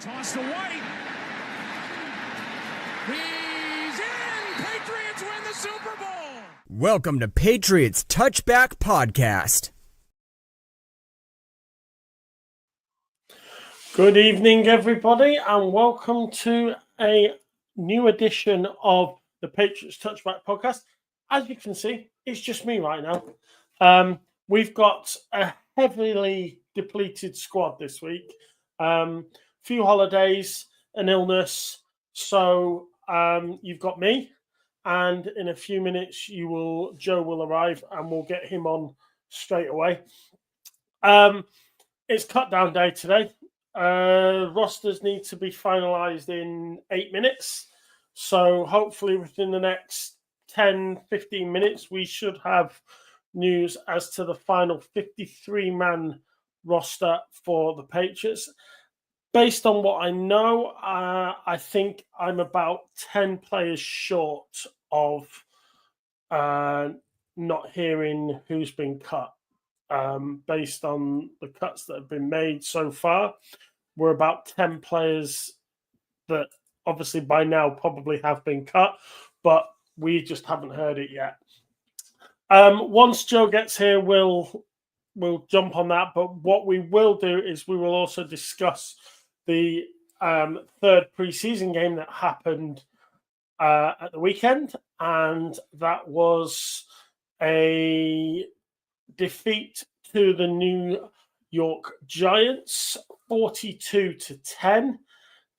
Toss to White. He's in! Patriots win the Super Bowl! Welcome to Patriots Touchback Podcast. Good evening, everybody, and welcome to a new edition of the Patriots Touchback Podcast. As you can see, it's just me right now. We've got a heavily depleted squad this week. Few holidays, an illness. So you've got me, and in a few minutes, Joe will arrive, and we'll get him on straight away. It's cut down day today. Rosters need to be finalised in 8 minutes. So hopefully within the next 10, 15 minutes, we should have news as to the final 53-man roster for the Patriots. Based on what I know, I think I'm about 10 players short of not hearing who's been cut. Based on the cuts that have been made so far, we're about 10 players that obviously by now probably have been cut, but we just haven't heard it yet. Once Joe gets here, we'll jump on that. But what we will do is we will also discuss the third preseason game that happened at the weekend, and that was a defeat to the New York Giants, 42-10.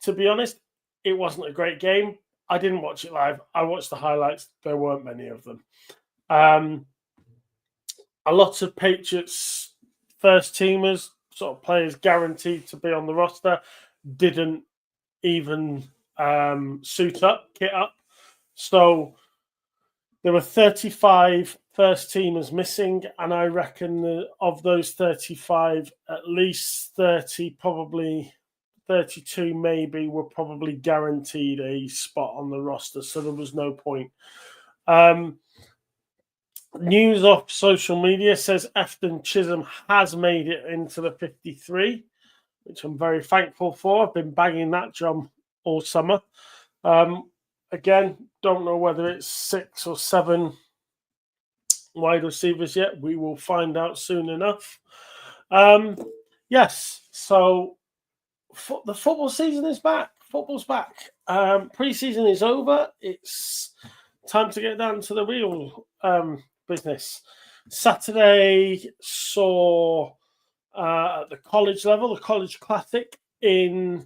To be honest, it wasn't a great game. I didn't watch it live. I watched the highlights. There weren't many of them. A lot of Patriots first teamers, sort of players guaranteed to be on the roster, didn't even kit up. So there were 35 first teamers missing, and I reckon that of those 35, at least 30, probably 32 maybe, were probably guaranteed a spot on the roster, so there was no point. News off social media says Efton Chisholm has made it into the 53, which I'm very thankful for. I've been banging that drum all summer. Again, don't know whether it's 6 or 7 wide receivers yet. We will find out soon enough. Yes, so the football season is back. Football's back. Preseason is over. It's time to get down to the real business. Saturday saw at the college level, the College Classic in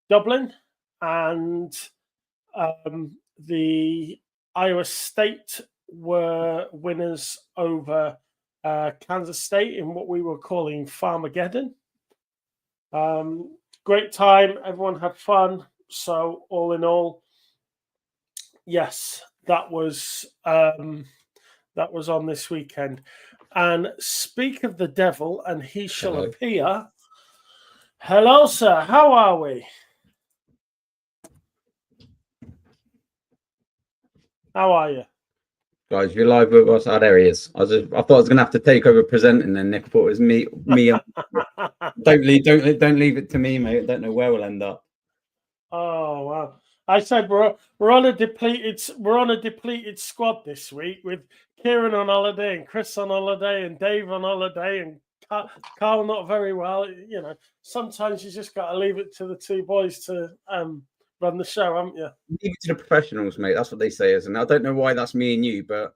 Dublin, and the Iowa State were winners over Kansas State in what we were calling Farmageddon. Great time. Everyone had fun. So all in all, yes, that was on this weekend. And speak of the devil, and he shall appear. Hello, sir. How are we? How are you? Guys, you're live with us. Oh, there he is. I thought I was going to have to take over presenting, then Nick. I thought it was me. Don't leave it to me, mate. I don't know where we'll end up. Oh wow! I said we're on a depleted squad this week with Kieran on holiday and Chris on holiday and Dave on holiday and Carl not very well. You know, sometimes you just got to leave it to the two boys to run the show, haven't you? Leave it to the professionals, mate. That's what they say, isn't it? I don't know why that's me and you, but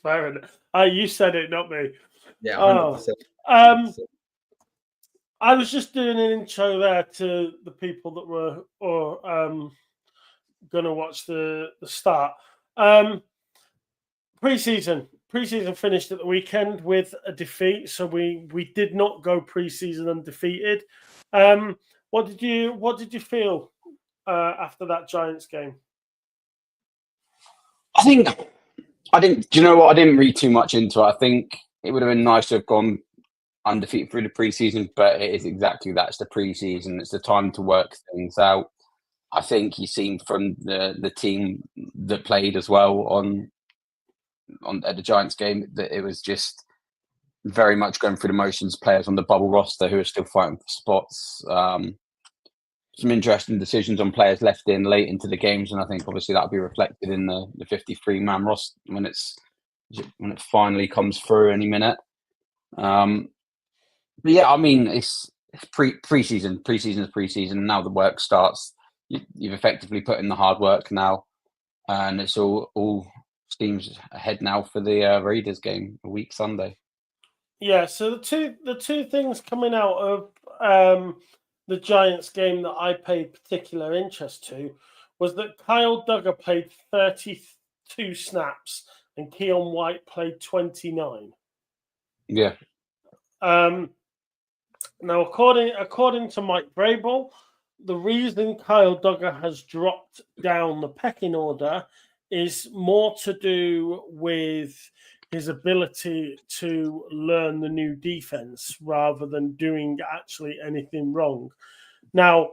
fair enough. You said it, not me. Yeah, 100%. I was just doing an intro there to the people that were going to watch the start. Preseason finished at the weekend with a defeat, so we did not go preseason undefeated. What did you feel after that Giants game? I think I didn't. Do you know what? I didn't read too much into it. I think it would have been nice to have gone undefeated through the preseason, but it is exactly that. It's the preseason. It's the time to work things out. I think you seen from the team that played as well on at the Giants game that it was just very much going through the motions. Players on the bubble roster who are still fighting for spots. Some interesting decisions on players left in late into the games, and I think obviously that'll be reflected in the 53-man roster when it finally comes through any minute. But yeah, I mean it's preseason. Preseason is preseason. Now the work starts. You've effectively put in the hard work now, and it's all steams ahead now for the Raiders game a week Sunday. Yeah, so the two things coming out of the Giants game that I paid particular interest to was that Kyle Duggar played 32 snaps and Keon White played 29. Yeah. Now, according to Mike Vrabel, the reason Kyle Duggar has dropped down the pecking order is more to do with his ability to learn the new defense rather than doing actually anything wrong. Now,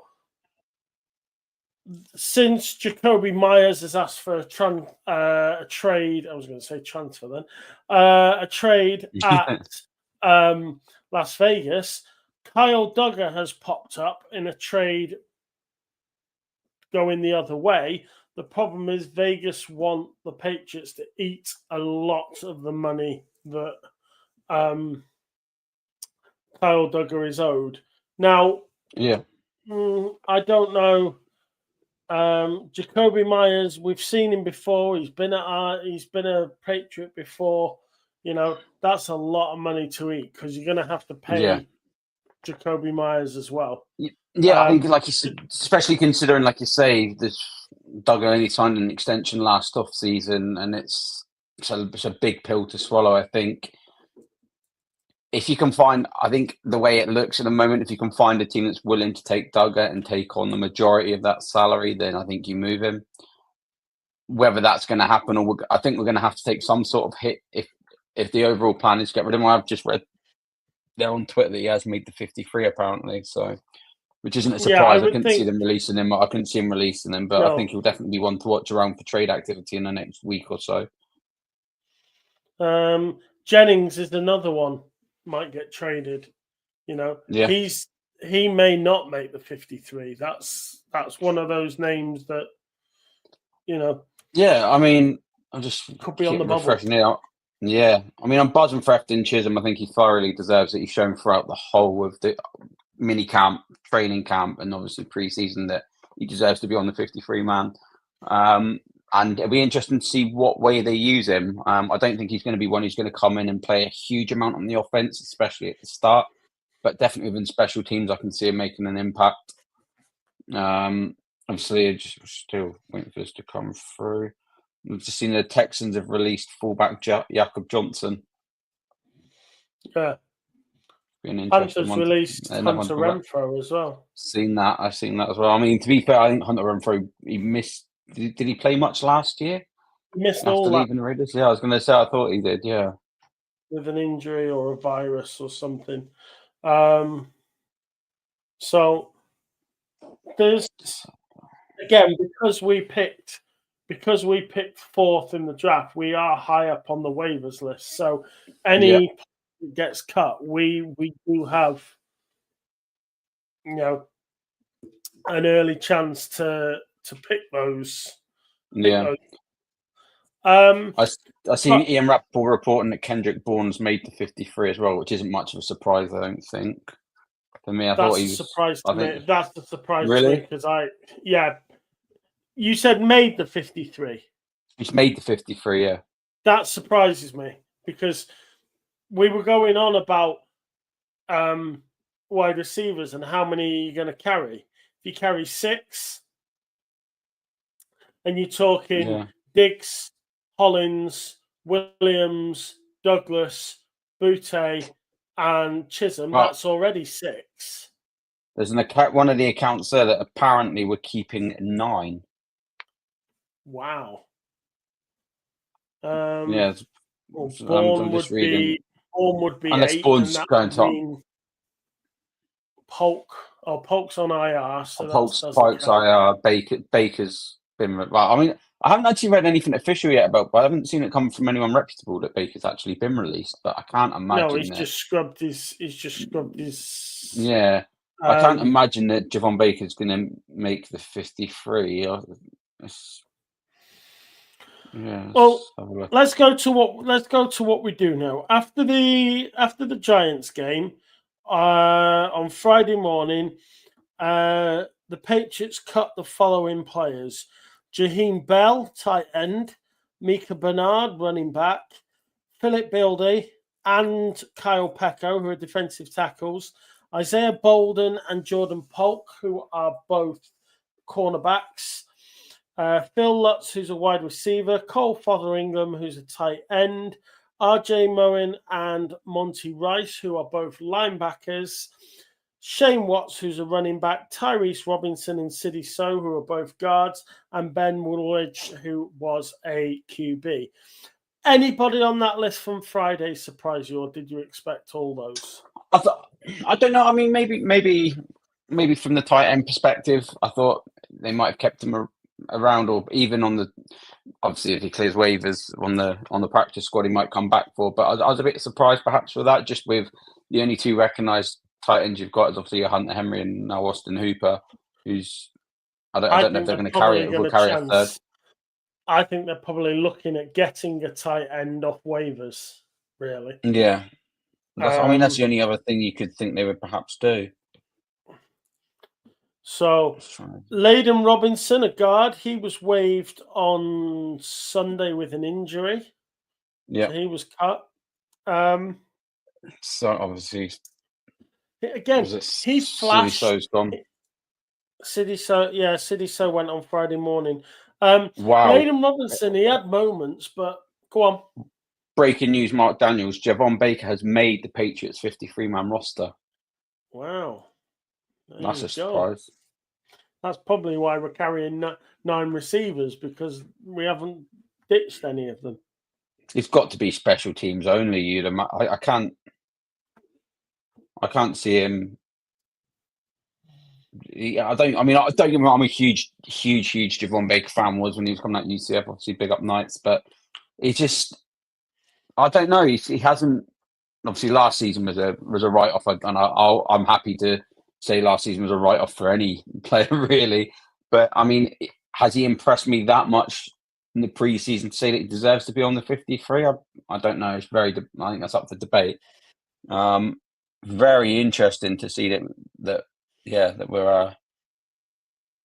since Jacoby Myers has asked for a trade, I was going to say transfer then, a trade at Las Vegas, Kyle Duggar has popped up in a trade going the other way. The problem is Vegas want the Patriots to eat a lot of the money that Kyle Duggar is owed. Now, yeah, I don't know. Jacoby Myers, we've seen him before. He's been a Patriot before. You know, that's a lot of money to eat because you're going to have to pay Jacoby Myers as well. Yeah, I think like you said, especially considering, like you say, this Duggar only signed an extension last off season, and it's a big pill to swallow. I think if you can find, I think the way it looks at the moment, if you can find a team that's willing to take Duggar and take on the majority of that salary, then I think you move him. Whether that's going to happen, or I think we're going to have to take some sort of hit if the overall plan is to get rid of him. I've just read there on Twitter that he has made the 53 apparently, so. Which isn't a surprise. I couldn't see them releasing him. I couldn't see him releasing him, but I think he'll definitely be one to watch around for trade activity in the next week or so. Jennings is another one. Might get traded. You know, he may not make the 53. That's one of those names that, you know. Yeah, I mean, I just could be on the bubble. Yeah, I mean, I'm buzzing for Efton Chisholm. I think he thoroughly deserves it. He's shown throughout the whole of the mini camp, training camp, and obviously preseason that he deserves to be on the 53-man. And it'll be interesting to see what way they use him. I don't think he's going to be one who's going to come in and play a huge amount on the offense, especially at the start. But definitely within special teams, I can see him making an impact. Obviously, I'm just still waiting for this to come through. We've just seen the Texans have released fullback Jakob Johnson. Yeah. Panthers released Hunter Renfrow as well. I've seen that as well. I mean, to be fair, I think Hunter Renfrow, he missed. Did he play much last year? He missed after all leaving the Raiders. Yeah, I was going to say I thought he did. Yeah, with an injury or a virus or something. So there's again because we picked fourth in the draft, we are high up on the waivers list. So any gets cut, we do have, you know, an early chance to pick those. I seen Ian Rappaport reporting that Kendrick Bourne's made the 53 as well, which isn't much of a surprise, I don't think. For me, I thought he was. That's the surprise really? To me because you said made the 53. He's made the 53, yeah. That surprises me because we were going on about wide receivers and how many you're going to carry. If you carry 6, and you're talking Diggs, Hollins, Williams, Douglas, Boutte, and Chisholm, that's already 6. There's one of the accounts there that apparently we're keeping 9. Wow. I'm just reading. Bourne would be unless 8, Bourne's going top. Polk's on IR. So Polk's IR. Baker's been. Well, I mean, I haven't actually read anything official yet about, but I haven't seen it come from anyone reputable that Baker's actually been released. But I can't imagine. No, he's that, just scrubbed his. He's just scrubbed his. Yeah, I can't imagine that Javon Baker's going to make the 53. Yeah. Well, let's go to what we do now. After the Giants game on Friday morning, the Patriots cut the following players: Jaheim Bell, tight end; Mika Bernard, running back; Philip Bildy and Kyle Pecco, who are defensive tackles; Isaiah Bolden and Jordan Polk, who are both cornerbacks; Phil Lutz, who's a wide receiver; Cole Fotheringham, who's a tight end; RJ Moen and Monty Rice, who are both linebackers; Shane Watts, who's a running back; Tyrese Robinson and Sidney So, who are both guards; and Ben Woolridge, who was a QB. Anybody on that list from Friday surprise you, or did you expect all those? I don't know. I mean, maybe from the tight end perspective, I thought they might have kept him around, or even on the, obviously if he clears waivers on the practice squad, he might come back for. But I was a bit surprised perhaps for that, just with the only two recognised tight ends you've got is obviously Hunter Henry and now Austin Hooper, who's I don't know if they're going to carry it. Will carry a third. I think they're probably looking at getting a tight end off waivers. Really. Yeah. I mean, that's the only other thing you could think they would perhaps do. So, Layden Robinson, a guard, he was waived on Sunday with an injury. Yeah. So he was cut. So, obviously, again, he flashed. Sidney So's gone. Sidney So went on Friday morning. Wow. Layden Robinson, he had moments, but go on. Breaking news, Mark Daniels, Javon Baker has made the Patriots 53-man roster. Wow. That's a surprise. That's probably why we're carrying 9 receivers, because we haven't ditched any of them. It's got to be special teams only. I can't see him. I don't get me wrong, I'm a huge Javon Baker fan. Was when he was coming out of UCF, obviously big up Knights, but it's just, I don't know. He hasn't. Obviously, last season was a write-off, and I'm happy to say last season was a write-off for any player, really. But I mean, has he impressed me that much in the preseason to say that he deserves to be on the 53? I don't know. It's I think that's up for debate. Very interesting to see that we're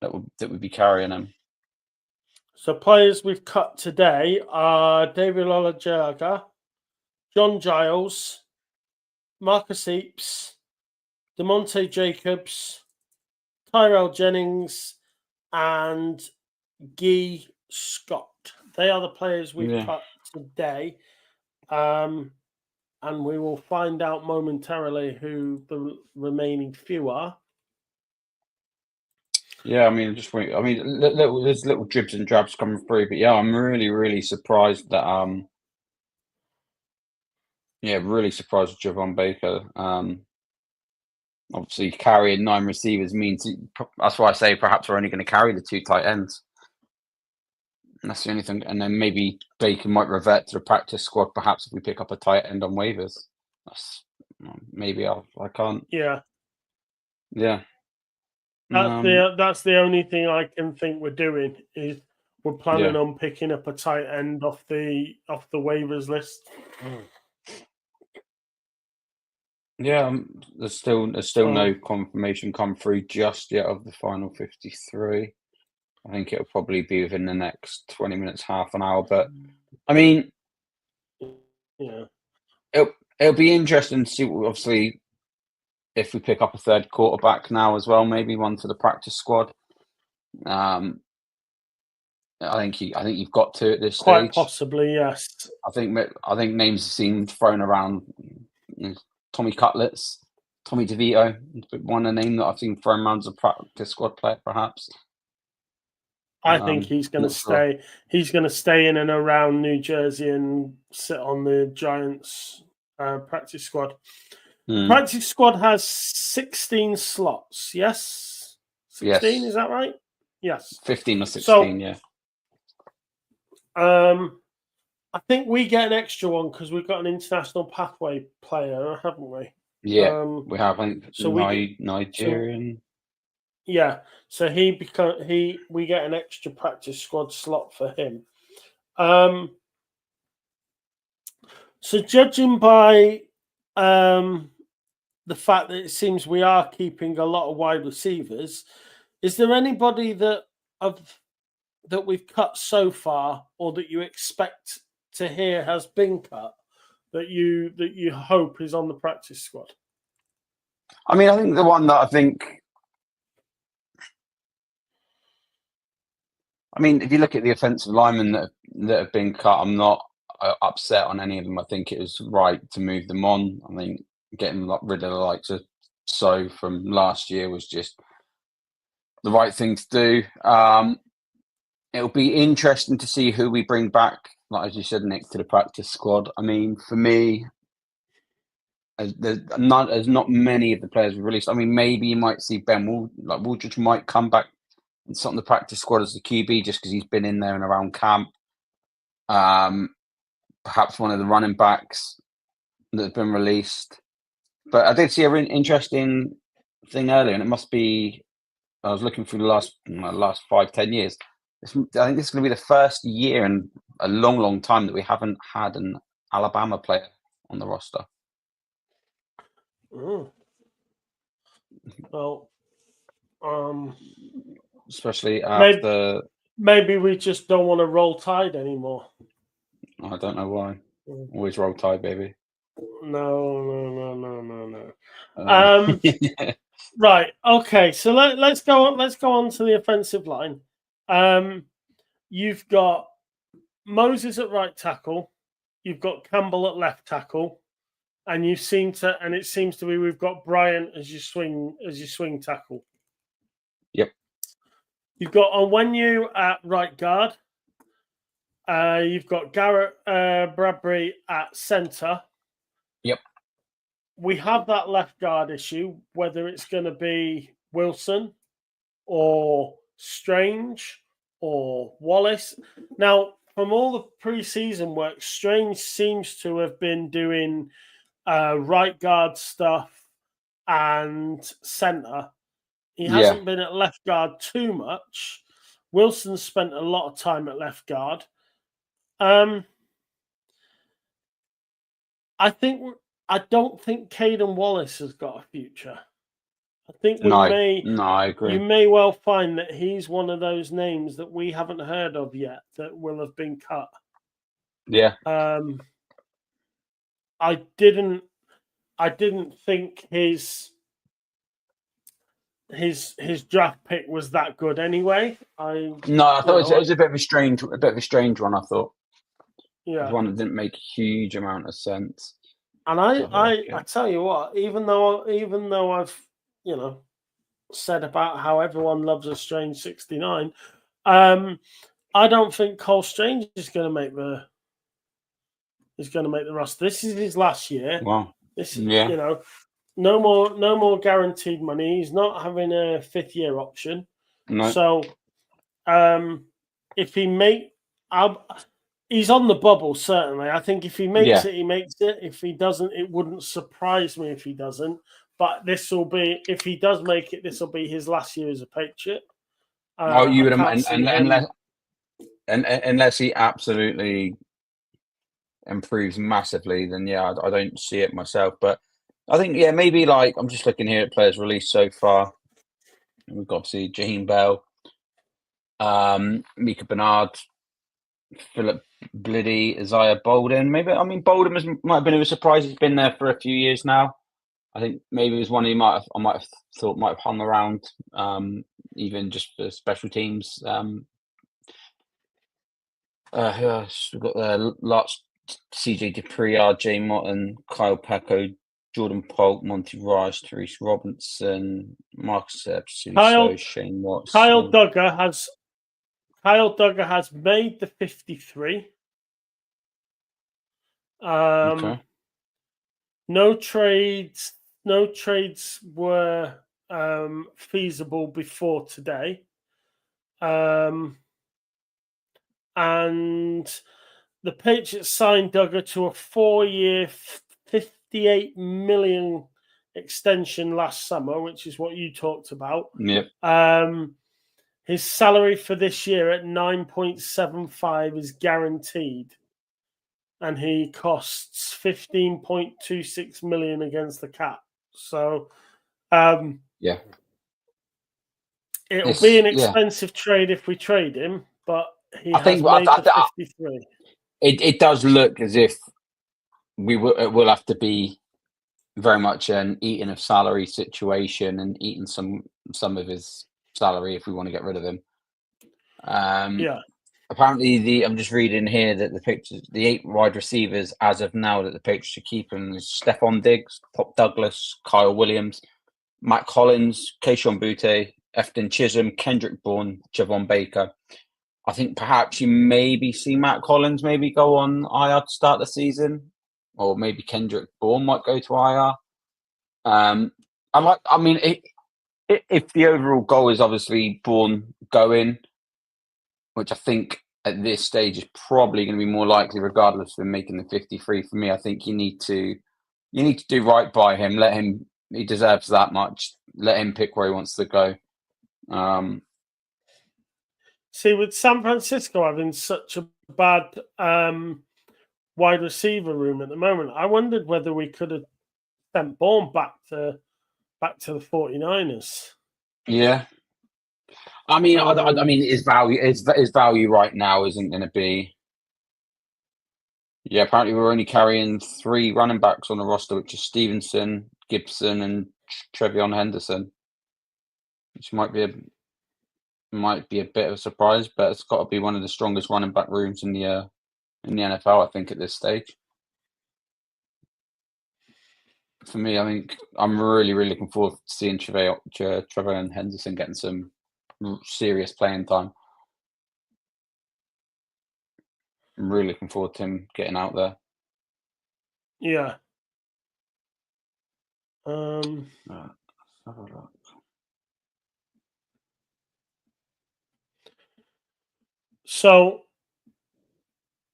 that we'd be carrying him. So players we've cut today are David Olajaga, John Giles, Marcus Heaps, DeMonte Jacobs, Tyrell Jennings, and Guy Scott. They are the players we've cut today. And we will find out momentarily who the remaining few are. Yeah, I mean, there's little dribs and drabs coming through, but yeah, I'm really, really surprised that really surprised with Javon Baker. Obviously, carrying 9 receivers means that's why I say perhaps we're only going to carry the 2 tight ends. And that's the only thing. And then maybe Baker might revert to the practice squad, perhaps if we pick up a tight end on waivers. Maybe I can't. Yeah. Yeah. That's the only thing I can think we're doing is we're planning on picking up a tight end off the waivers list. Yeah, there's still no confirmation come through just yet of the final 53. I think it'll probably be within the next 20 minutes, half an hour. But I mean, it'll be interesting to see. Obviously, if we pick up a third quarterback now as well, maybe one for the practice squad. I think you've got to at this stage. Quite possibly, yes. I think names seem thrown around. Tommy Cutlets, Tommy DeVito, one a name that I've seen thrown around as a practice squad player, perhaps. I think he's going to stay. Sure. He's going to stay in and around New Jersey and sit on the Giants practice squad. Practice squad has 16 slots. Yes, 16. Yes. Is that right? Yes. 15 or 16, So, yeah. I think we get an extra one because we've got an international pathway player, haven't we? Yeah, we have, I think, so Nigerian. Yeah, so we get an extra practice squad slot for him. So judging by the fact that it seems we are keeping a lot of wide receivers, is there anybody that we've cut so far, or that you expect to hear has been cut, that you hope is on the practice squad? I mean, I think the one that if you look at the offensive linemen that have been cut, I'm not upset on any of them. I think it was right to move them on. I think getting rid of the likes of from last year was just the right thing to do. It'll be interesting to see who we bring back, like as you said, Nick, to the practice squad. I mean, for me, there's not many of the players we've released. I mean, maybe you might see Ben Woolridge might come back and sit on the practice squad as the QB just because he's been in there and around camp. Perhaps one of the running backs that's been released. But I did see an interesting thing earlier, and it must be, I was looking through the last 5-10 years. I think this is going to be the first year in a long, long time that we haven't had an Alabama player on the roster. Well, especially after maybe we just don't want to roll Tide anymore. I don't know why. Always roll Tide, baby. No. Right. Okay. So let's go on. Let's go on to the offensive line. You've got Moses at right tackle. You've got Campbell at left tackle, and it seems to be we've got Bryant as your swing tackle. Yep. You've got Onwenu at right guard. You've got Garrett Bradbury at center. Yep. We have that left guard issue, whether it's going to be Wilson or Strange or Wallace. Now, from all the preseason work, Strange seems to have been doing right guard stuff and center. He hasn't been at left guard too much. Wilson spent a lot of time at left guard. I don't think Caden Wallace has got a future. I think I agree. You may well find that he's one of those names that we haven't heard of yet that will have been cut. Yeah. I didn't think his draft pick was that good anyway. I thought it was a bit of a strange one. I thought, yeah, it was one that didn't make a huge amount of sense. And I tell you what, even though I've said about how everyone loves a Strange 69, I don't think Cole Strange is going to make the roster. This is his last year. Wow. No more guaranteed money. He's not having a 5th year option. No. So, if he's on the bubble, certainly. I think if he makes it, he makes it. If he doesn't, it wouldn't surprise me if he doesn't. But if he does make it, this will be his last year as a Patriot. You would imagine, unless he absolutely improves massively, then I don't see it myself. But I think maybe I'm just looking here at players released so far. We've got obviously Jaheim Bell, Mika Bernard, Philip Bliddy, Isaiah Bolden. Bolden might have been a surprise. He's been there for a few years now. I think maybe it was one I might have thought might have hung around, even just for special teams. Who else? We've got lots: CJ Dupree, RJ Morton, Kyle Pecco, Jordan Polk, Monty Rice, Therese Robinson, Marcus Epps, Shane Watts. Kyle Duggar has made the 53. Okay. No trades were feasible before today. And the Patriots signed Duggar to a 4-year, $58 million extension last summer, which is what you talked about. Yep. His salary for this year at 9.75 is guaranteed, and he costs 15.26 million against the cap. So, Yeah. it'll be an expensive trade if we trade him, but he has made the 53. It does look as if it will have to be very much an eating of salary situation and eating some of his salary if we want to get rid of him. Yeah. Apparently, I'm just reading here that the 8 wide receivers as of now that the Patriots are keeping is Stephon Diggs, Pop Douglas, Kyle Williams, Matt Collins, Keishon Butte, Efton Chisholm, Kendrick Bourne, Javon Baker. I think perhaps you maybe see Matt Collins maybe go on IR to start the season, or maybe Kendrick Bourne might go to IR. If the overall goal is obviously Bourne going, which I think at this stage is probably going to be more likely, regardless of him making the 53. For me, I think you need to do right by him. Let him. He deserves that much. Let him pick where he wants to go. See, with San Francisco having such a bad wide receiver room at the moment, I wondered whether we could have sent Bourne back to the 49ers. Yeah. I mean, his value right now isn't going to be. Yeah, apparently we're only carrying 3 running backs on the roster, which is Stevenson, Gibson, and Trevion Henderson, which might be a bit of a surprise, but it's got to be one of the strongest running back rooms in the NFL, I think, at this stage. For me, I think I'm really, really looking forward to seeing Trevion Henderson getting some serious playing time. I'm really looking forward to him getting out there. Yeah. Let's have a look. So,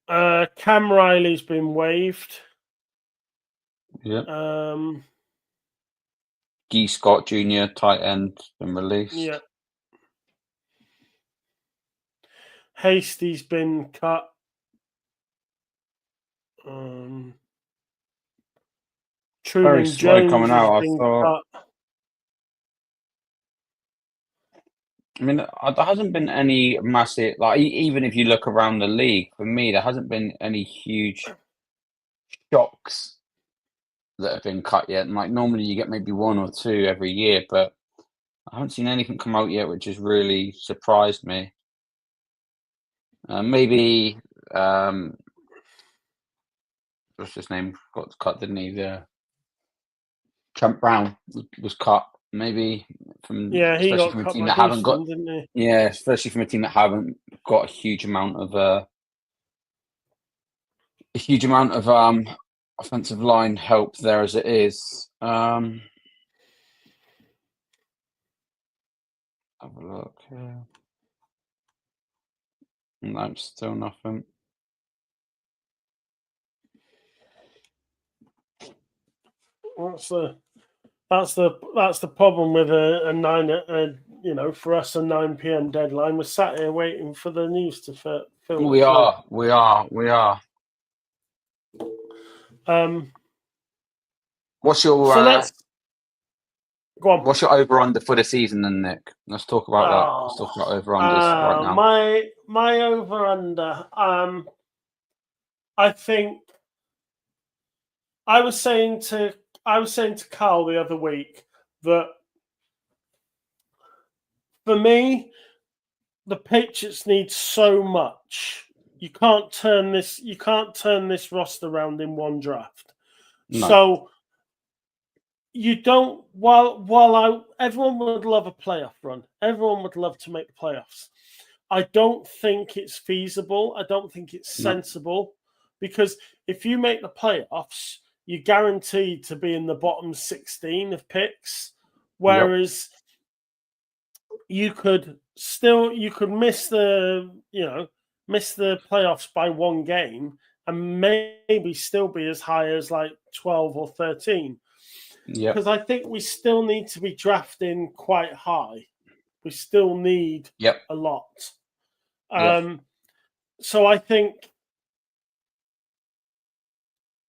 Cam Riley's been waived. Yeah. Guy Scott Jr., tight end, been released. Yeah. Hasty's been cut. Very Truman slow Jones coming out, has I been thought. cut. I mean, there hasn't been any massive, like, even if you look around the league, for me, there hasn't been any huge shocks that have been cut yet. And, like, normally you get maybe 1 or 2 every year, but I haven't seen anything come out yet which has really surprised me. Maybe, what's his name? Got cut, didn't he? Trent Brown was cut. Maybe he got from a cut team by that haven't got. Houston, didn't he? Yeah, especially from a team that haven't got a huge amount of offensive line help there as it is. Have a look here. No, still nothing. That's the problem with a 9 for us a 9 p.m. deadline. We're sat here waiting for the news to filter. We are. What's your go on. What's your over under for the season then, Nick? Let's talk about that. Let's talk about over unders right now. My over under. I think I was saying to Carl the other week that for me, the Patriots need so much. You can't turn this roster around in one draft. No. So you don't. Everyone would love a playoff run. Everyone would love to make the playoffs. I don't think it's feasible. I don't think it's sensible because if you make the playoffs, you're guaranteed to be in the bottom 16 of picks. Whereas you could miss the playoffs by one game and maybe still be as high as like 12 or 13. Yeah. Because I think we still need to be drafting quite high. We still need a lot. So I think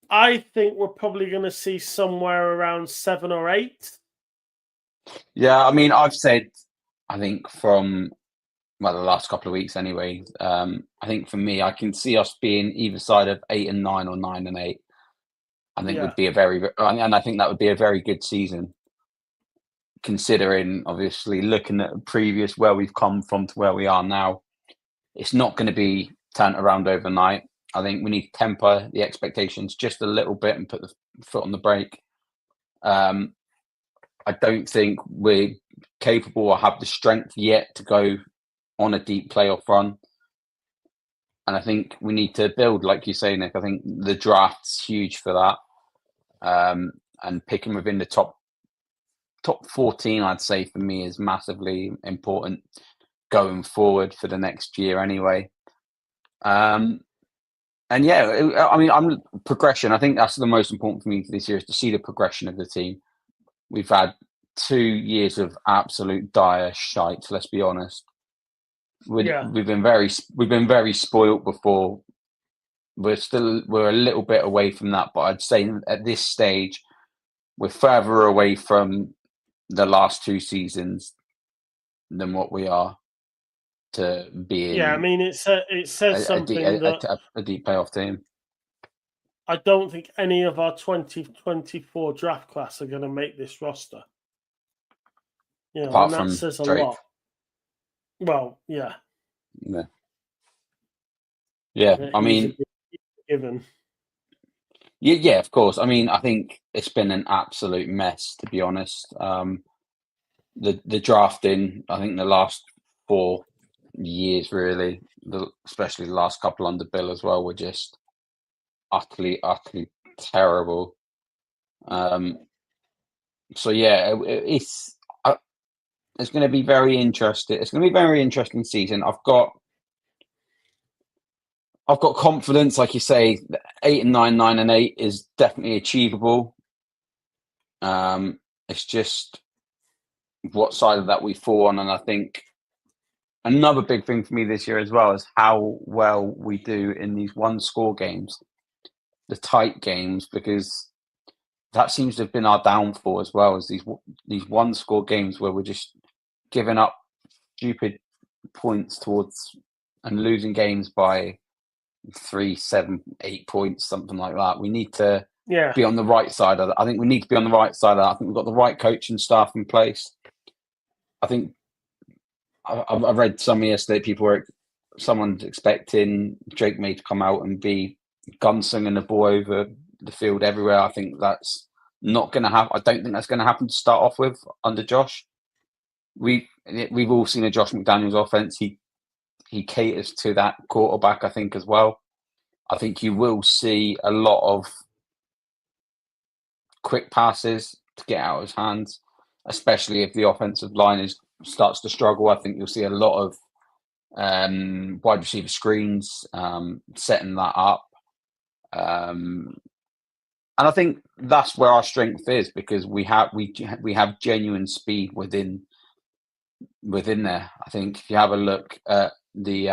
we're probably going to see somewhere around 7 or 8. Yeah, I mean, I've said, I think from the last couple of weeks anyway. I think for me, I can see us being either side of 8 and 9 or 9 and 8. I think would be and I think that would be a very good season, considering obviously looking at previous where we've come from to where we are now. It's not going to be turned around overnight. I think we need to temper the expectations just a little bit and put the foot on the brake. I don't think we're capable or have the strength yet to go on a deep playoff run. And I think we need to build, like you say, Nick. I think the draft's huge for that. And picking within the top 14, I'd say for me is massively important going forward for the next year anyway. And yeah, I mean, I'm progression. I think that's the most important for me this year is to see the progression of the team. We've had 2 years of absolute dire shite. Let's be honest. We've been very spoilt before. We're a little bit away from that, but I'd say at this stage we're further away from the last 2 seasons than what we are to being. Yeah, I mean, it says something that a deep playoff team. I don't think any of our 2024 draft class are going to make this roster. Apart and from that says a Drake. lot. Well, yeah. Yeah, I mean, given. Yeah, of course. I mean, I think it's been an absolute mess, to be honest. The drafting, I think the last 4 years, really, especially the last couple under Bill as well, were just utterly terrible. So yeah, it's going to be very interesting. It's going to be a very interesting season. I've got confidence, like you say, 8 and 9, 9 and 8 is definitely achievable. It's just what side of that we fall on, and I think another big thing for me this year as well is how well we do in these one-score games, the tight games, because that seems to have been our downfall as well, as these one-score games where we're just giving up stupid points towards and losing games by 3, 7, 8 points, something like that. We need to be on the right side of that. I think we need to be on the right side of that. I think we've got the right coaching staff in place. I think I read somewhere yesterday, someone's expecting Drake May to come out and be gunslinging the ball over the field everywhere. I think that's not going to happen. I don't think that's going to happen to start off with under Josh. We've all seen a Josh McDaniels offense. He caters to that quarterback, I think, as well. I think you will see a lot of quick passes to get out of his hands, especially if the offensive line starts to struggle. I think you'll see a lot of wide receiver screens, setting that up. And I think that's where our strength is, because we have genuine speed within there. I think if you have a look at the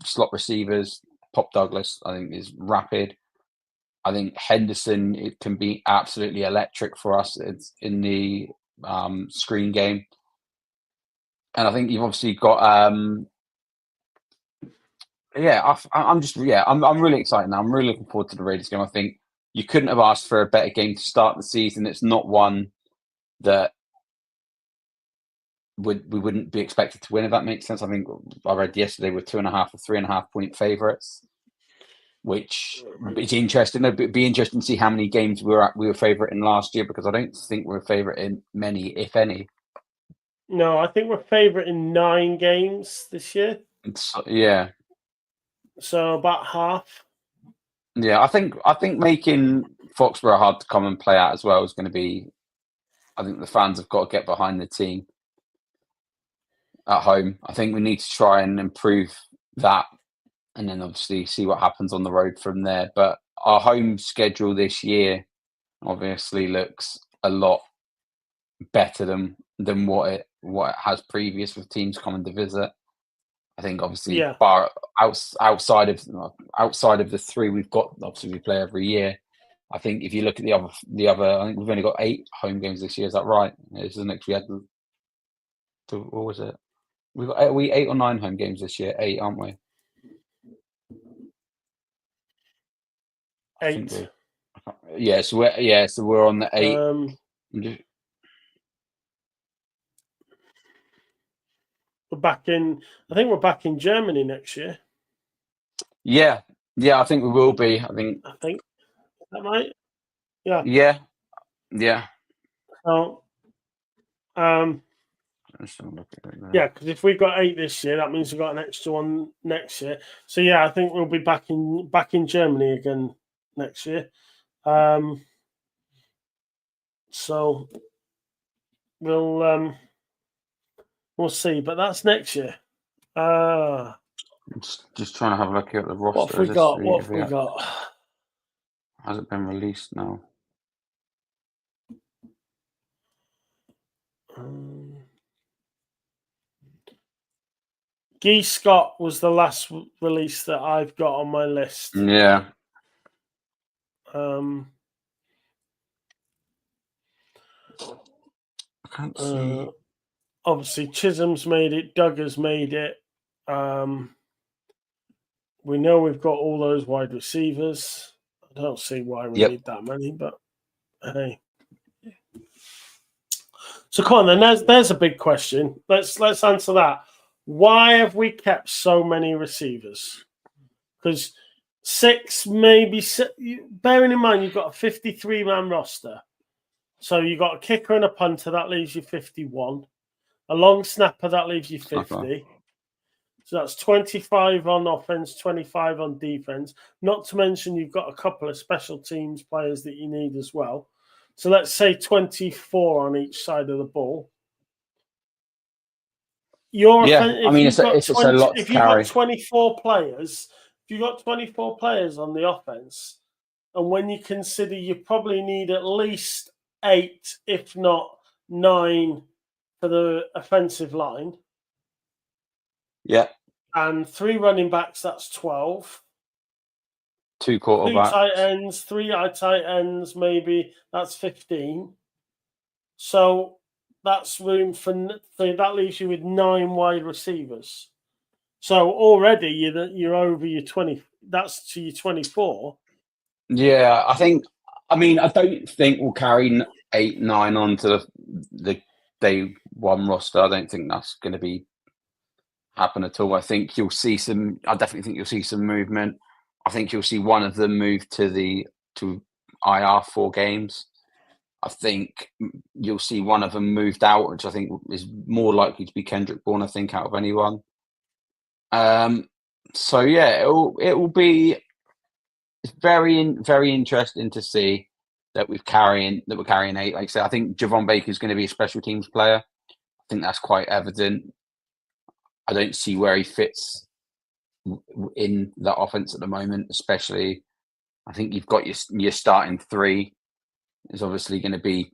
slot receivers, Pop Douglas, I think, is rapid. I think Henderson, it can be absolutely electric for us. It's in the screen game. And I think you've obviously got I'm really excited now. I'm really looking forward to the Raiders game. I think you couldn't have asked for a better game to start the season. It's not one that we wouldn't be expected to win, if that makes sense. I think I read yesterday we're 2.5 or 3.5 point favourites, which is interesting. It'd be interesting to see how many games we were favourite in last year, because I don't think we're favourite in many, if any. No, I think we're favourite in 9 games this year. Yeah. So about half. Yeah, I think making Foxborough hard to come and play out as well is going to be. I think the fans have got to get behind the team. at home. I think we need to try and improve that, and then obviously see what happens on the road from there. But our home schedule this year obviously looks a lot better than what it has previous with teams coming to visit. I think obviously Yeah. outside of the three we've got, obviously we play every year. I think if you look at the other, I think we've only got 8 home games this year. Is that right? Isn't it? We had what was it? We've got 8 or 9 home games this year. 8, aren't we? 8. Yeah, so we're on the 8. We're back in. I think we're back in Germany next year. Yeah, I think we will be. I think is that right? Yeah. Yeah. So, yeah, because if we've got 8 this year, that means we've got an extra one next year. So yeah, I think we'll be back in Germany again next year. So we'll see, but that's next year. Just trying to have a look at the roster. What have we got? Has it been released now? Guy Scott was the last release that I've got on my list. Yeah. I can't see. Obviously, Chisholm's made it. Duggar's made it. We know we've got all those wide receivers. I don't see why we need that many, but hey. So come on, then. There's a big question. Let's answer that. Why have we kept so many receivers? Because 6, maybe 6, bearing in mind you've got a 53-man roster. So you've got a kicker and a punter, that leaves you 51. A long snapper, that leaves you 50. Okay. So that's 25 on offense, 25 on defense. Not to mention you've got a couple of special teams players that you need as well. So let's say 24 on each side of the ball. It's a lot to carry. If you've got 24 players on the offense, and when you consider you probably need at least 8, if not 9, for the offensive line. Yeah. And 3 running backs, that's 12. 2 quarterbacks. 2 tight ends, 3 tight ends, maybe, that's 15. So that's room for that leaves you with 9 wide receivers. So already you're over your 20. That's to your 24. Yeah, I don't think we'll carry 8, 9 onto the day one roster. I don't think that's going to happen at all. I definitely think you'll see some movement. I think you'll see one of them move to IR 4 games. I think you'll see one of them moved out, which I think is more likely to be Kendrick Bourne, I think, out of anyone. So yeah, it will be very, very interesting to see that we're carrying 8. Like I said, I think Javon Baker is going to be a special teams player. I think that's quite evident. I don't see where he fits in that offense at the moment, especially. I think you've got your starting 3. It's obviously going to be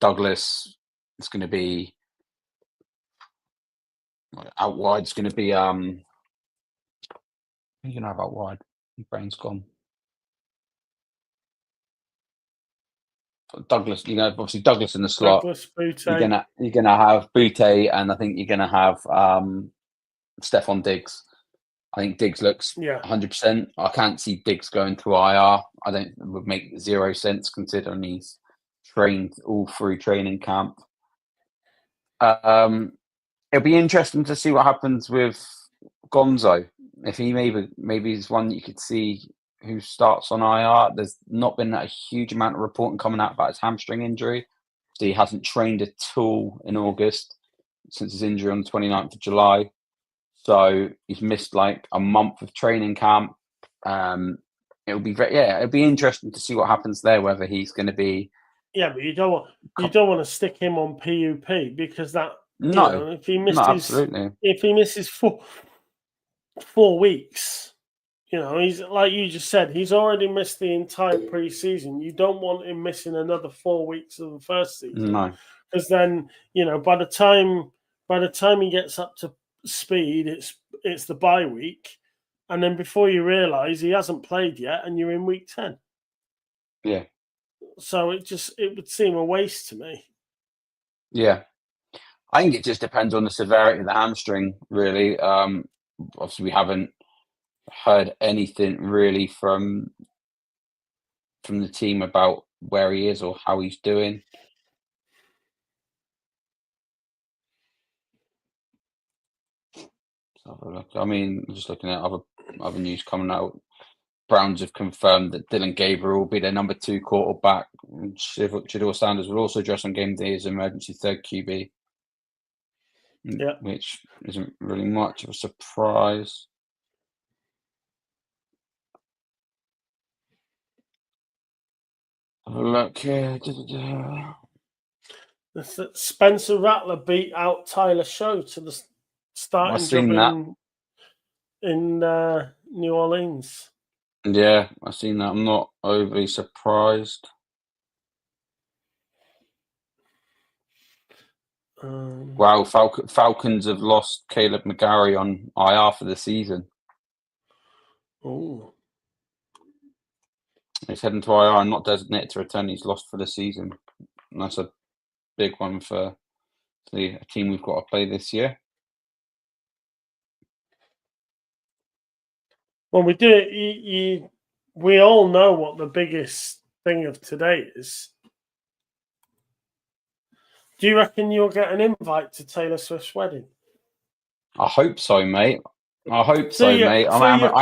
Douglas. It's going to be out wide. It's going to be who are you going to have out wide? My brain's gone. Douglas, obviously Douglas in the slot. Douglas, Boutte. You're gonna have Boutte, and I think you're gonna have Stephon Diggs. I think Diggs looks 100%. I can't see Diggs going to IR. It would make 0 sense considering he's trained all through training camp. It'll be interesting to see what happens with Gonzo. If he maybe is one you could see who starts on IR. There's not been a huge amount of reporting coming out about his hamstring injury. So he hasn't trained at all in August since his injury on the 29th of July. So he's missed like a month of training camp. It'll be interesting to see what happens there, whether he's going to be. Yeah, but you don't want to stick him on PUP because that No, if he no, misses, absolutely. if he misses 4 weeks, he's like you just said, he's already missed the entire preseason. You don't want him missing another 4 weeks of the first season, No. because then by the time he gets up to speed, it's the bye week, and then before you realise he hasn't played yet, and you're in week 10. Yeah. So it would seem a waste to me. Yeah. I think it just depends on the severity of the hamstring, really. Obviously, we haven't heard anything really from the team about where he is or how he's doing. I mean, just looking at other news coming out, Browns have confirmed that Dylan Gabriel will be their number 2 quarterback. Shedeur Sanders will also dress on game day as emergency third QB, which isn't really much of a surprise. Have a look here. Spencer Rattler beat out Tyler Show to the starting job in New Orleans. Yeah, I've seen that. I'm not overly surprised. Wow, Falcons have lost Caleb McGarry on IR for the season. Oh. He's heading to IR and not designated to return. He's lost for the season. And that's a big one for the team we've got to play this year. Well, we do. We all know what the biggest thing of today is. Do you reckon you'll get an invite to Taylor Swift's wedding? I hope so, mate. I hope so, mate. I hope so.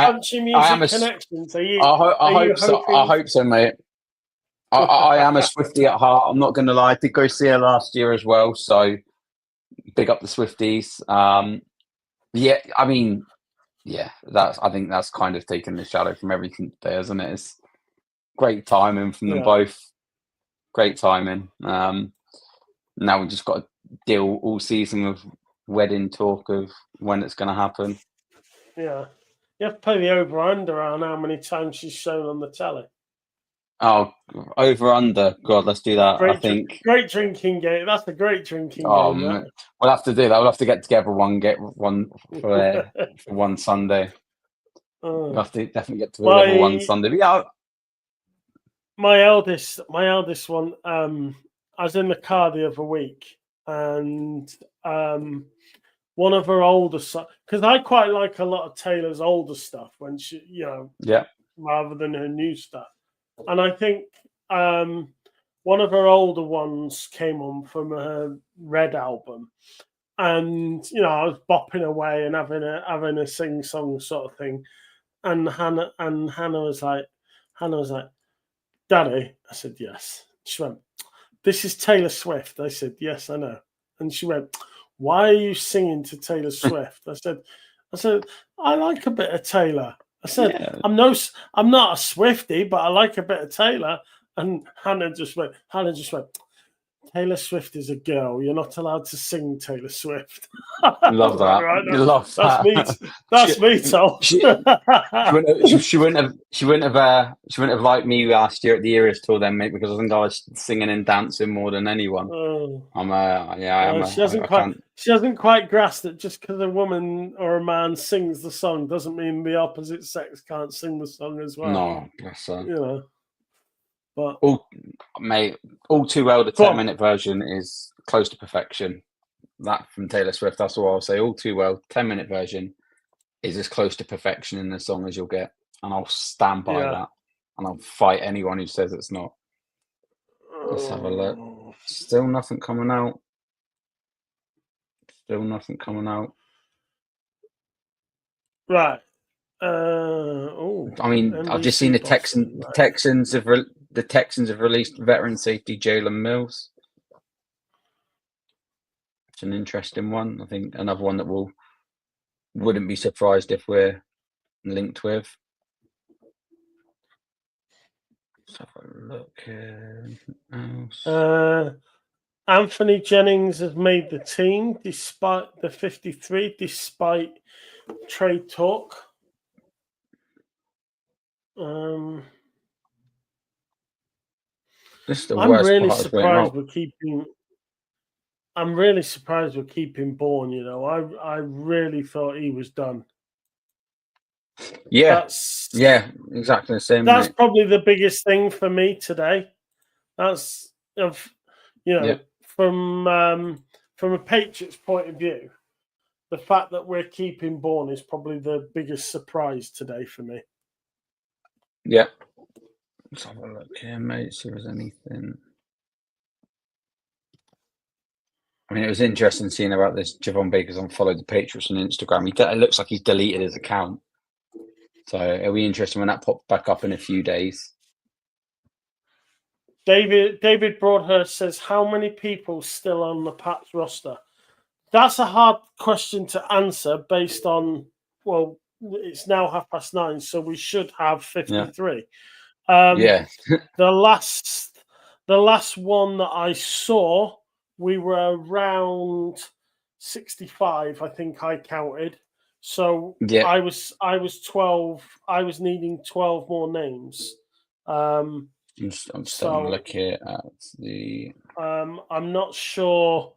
I hope so, mate. I am a Swiftie at heart. I'm not going to lie. I did go see her last year as well, so big up the Swifties. Yeah, I mean, yeah, I think that's kind of taken the shadow from everything today, isn't it? It's great timing from them both. Great timing. Now we just got to deal all season with wedding talk of when it's going to happen. Yeah. You have to play the over-under on how many times she's shown on the telly. Oh, over-under. God, let's do that. Great drinking game. That's a great drinking game. We'll have to do that. We'll have to get together get one for one Sunday. We'll have to definitely get together one Sunday. But yeah, my eldest one, I was in the car the other week, and one of her older sons, because I quite like a lot of Taylor's older stuff when she, rather than her new stuff. And I think one of her older ones came on from her Red album, and I was bopping away and having a sing song sort of thing, and Hannah was like, "Daddy," I said, "Yes." She went, "This is Taylor Swift." I said, "Yes, I know." And she went, "Why are you singing to Taylor Swift?" I said, "I like a bit of Taylor." I said, yeah. I'm not a Swiftie, but I like a bit of Taylor. And Hannah just went, "Taylor Swift is a girl. You're not allowed to sing Taylor Swift." Love that. Right, love that. That's me, Tom. She wouldn't have liked me last year at the Eras tour then, mate, because I think I was singing and dancing more than anyone. She hasn't quite grasped that just because a woman or a man sings the song doesn't mean the opposite sex can't sing the song as well. No, bless her. But all too well. The 10-minute version is close to perfection. That from Taylor Swift. That's all I'll say. All too well. 10-minute version is as close to perfection in the song as you'll get, and I'll stand by that. And I'll fight anyone who says it's not. Let's have a look. Still nothing coming out. Right. I mean, I've just seen the Texans have released veteran safety Jalen Mills. It's an interesting one. I think another one that wouldn't be surprised if we're linked with. Let's have a look here. Anthony Jennings has made the team despite the 53, despite trade talk. This is the I'm worst really part of it. surprised we're keeping. I'm really surprised we're keeping Bourne. You know, I really thought he was done. Yeah, That's exactly the same. that's Mate. probably the biggest thing for me today. That's from a Patriots point of view, the fact that we're keeping Bourne is probably the biggest surprise today for me. Yeah. Let's have a look here, mate. See if there's anything. I mean, it was interesting seeing about this. Javon Baker's unfollowed the Patriots on Instagram. It looks like he's deleted his account. So it'll be interesting when that pops back up in a few days. David Broadhurst says, how many people still on the Pats roster? That's a hard question to answer based on, well, it's now 9:30, so we should have 53. Yeah. The last one that I saw, we were around 65, I think I counted. So Yeah. I was 12. I was needing 12 more names. I'm just having a look here at the. I'm not sure.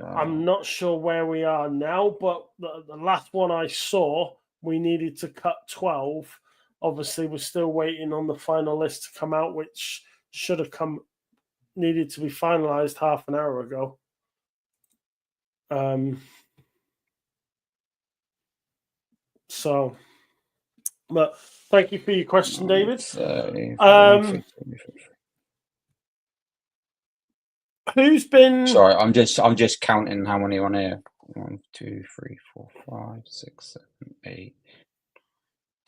I'm not sure where we are now, but the last one I saw, we needed to cut 12. Obviously, we're still waiting on the final list to come out, which should have needed to be finalized half an hour ago. But thank you for your question, David. Who's been? Sorry, I'm just counting how many on here. 1, 2, 3, 4, 5, 6, 7, 8,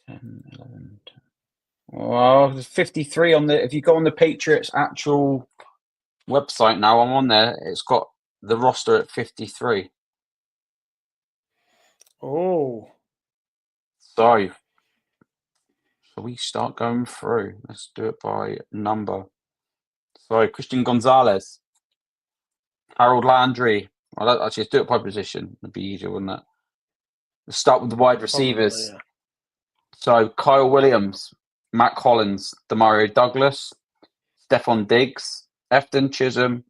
10, 11, 12. Well, there's 53 on the. If you go on the Patriots actual website now, I'm on there. It's got the roster at 53. Oh. So we start going through. Let's do it by number. So Christian Gonzalez, Harold Landry. Well, actually, let's do it by position. It'd be easier, wouldn't it? Let's start with the wide receivers. Probably, yeah. So Kyle Williams, Matt Collins, Demario Douglas, Stephon Diggs, Efton Chisholm,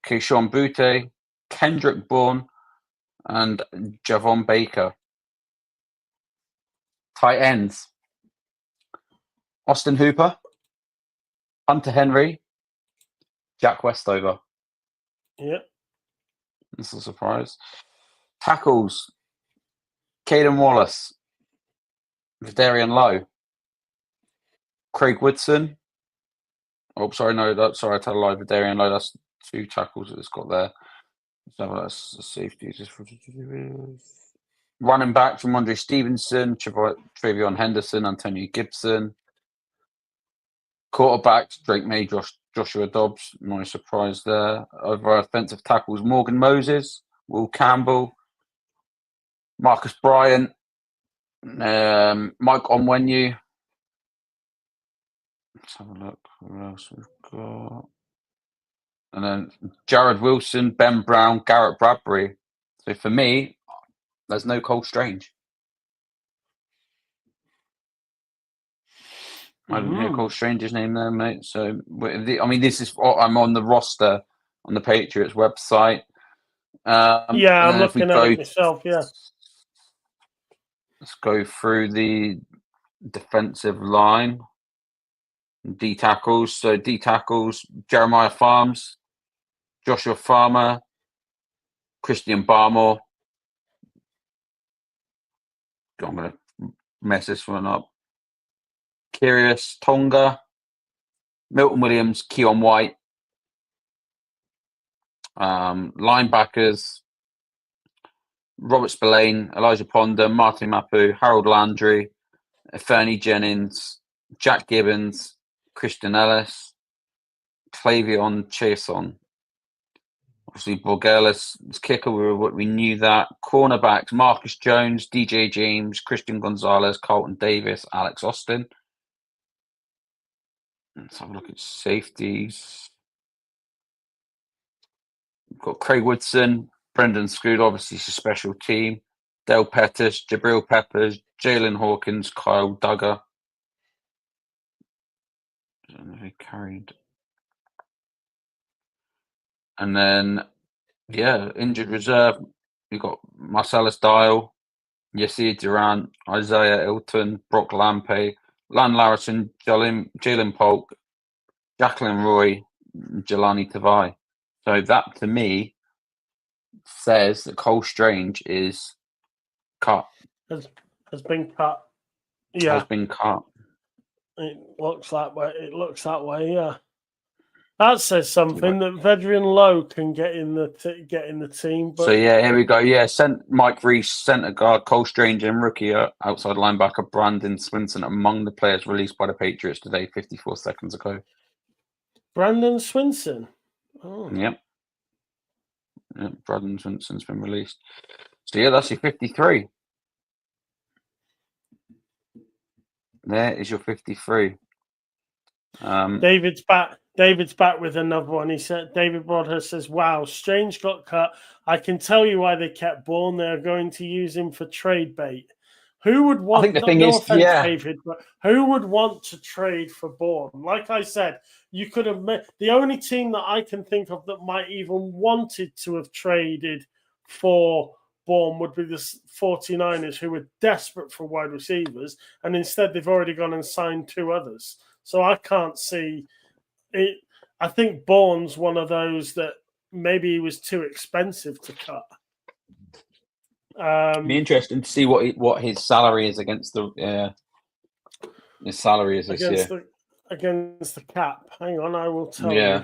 Keyshawn Butte, Kendrick Bourne, and Javon Baker. Tight ends: Austin Hooper, Hunter Henry, Jack Westover. Yep. That's a surprise. Tackles: Caden Wallace, Vidarian Lowe, Craig Woodson. Oh, sorry, no, I tell a lie. Vidarian Lowe, that's 2 tackles that it's got there. So that's safety. Running back from Andre Stevenson, Travion Henderson, Antonio Gibson. Quarterbacks: Drake May, Joshua Dobbs. No surprise there. Over offensive tackles: Morgan Moses, Will Campbell, Marcus Bryant, Mike Onwenu. Let's have a look. Who else we've got? And then Jared Wilson, Ben Brown, Garrett Bradbury. So for me, there's no Cole Strange. I didn't hear Cole Strange's name there, mate. So, I mean, this is what I'm on the roster on the Patriots website. I'm looking at it myself, yeah. Let's go through the defensive line. D tackles. So D tackles: Jeremiah Farms, Joshua Farmer, Christian Barmore. I'm going to mess this one up. Kyrgios Tonga, Milton Williams, Keon White. Linebackers: Robert Spillane, Elijah Ponder, Martin Mapu, Harold Landry, Fernie Jennings, Jack Gibbons, Christian Ellis, Clavion Chason. Obviously, Borgelis, kicker, we knew that. Cornerbacks: Marcus Jones, DJ James, Christian Gonzalez, Carlton Davis, Alex Austin. Let's have a look at safeties. We've got Craig Woodson, Brendan Scood, obviously it's a special team. Dale Pettis, Jabril Peppers, Jalen Hawkins, Kyle Duggar. I don't know who carried. And then, injured reserve. We've got Marcellus Dial, Yasir Durant, Isaiah Ilton, Brock Lampe, Lan Larison, Jalen Polk, Jacqueline Roy, Jelani Tavai. So that, to me, says that Cole Strange is cut. Has been cut. Yeah, Has been cut. it looks that way. Yeah. That says something that Vedrian Lowe can get in the team. But So here we go. Yeah, Mike Reese, centre guard, Cole Strange, and rookie outside linebacker Brandon Swinson among the players released by the Patriots today, 54 seconds ago. Brandon Swinson. Oh. Yep, Brandon Swinson's been released. So that's your 53. There is your 53. David's back with another one. He said, David Broadhurst says, wow, Strange got cut. I can tell you why they kept Bourne. They're going to use him for trade bait. Who would want, I think the thing is, David, but who would want to trade for Bourne? Like I said, you could have met the only team that I can think of that might even wanted to have traded for Bourne would be the 49ers, who were desperate for wide receivers, and instead they've already gone and signed 2 others. So I can't see it. I think Bourne's one of those that maybe he was too expensive to cut. Be interesting to see what his salary is against the his salary is this year against the cap. Hang on, I will tell you.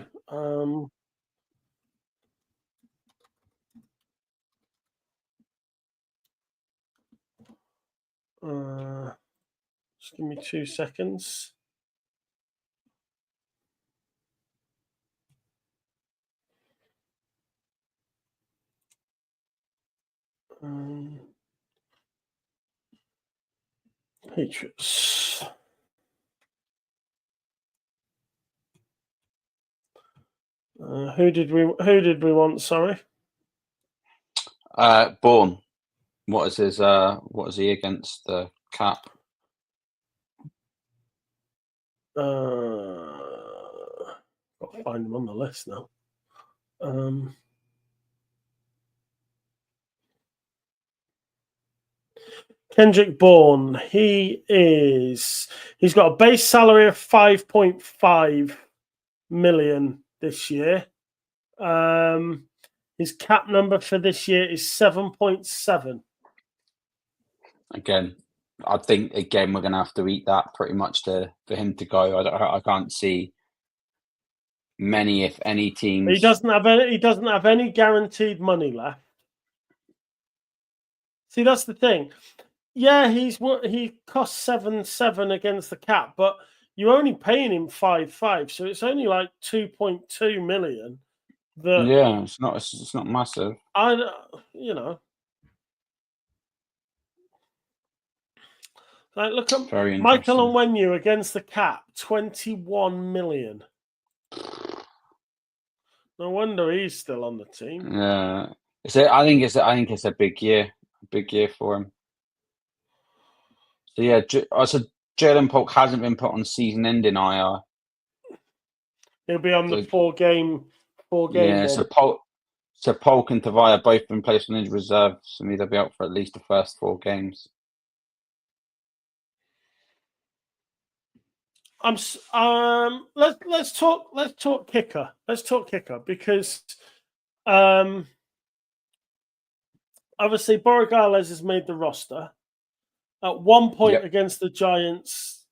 Just give me 2 seconds. Patriots. Who did we want? Sorry. Bourne. What is he against the cap? Got to find him on the list now. Kendrick Bourne. He's got a base salary of 5.5 million this year. His cap number for this year is 7.7. Again, I think we're going to have to eat that pretty much for him to go. I can't see many, if any, teams. He doesn't have any guaranteed money left. See, that's the thing. Yeah, he costs 7.7 against the cap, but you're only paying him 5.5, so it's only like 2.2 million. It's not massive. Like, look at Michael Onwenu against the cap, 21 million. No wonder he's still on the team. Yeah, I think it's a big year for him. So Jalen Polk hasn't been put on season-ending IR. He'll be on the four game. Yeah, so Polk and Tavai have both been placed on injured reserve, so they'll be out for at least the first 4 games. Let's talk kicker. Let's talk kicker because obviously Borregales has made the roster. At one point against the Giants,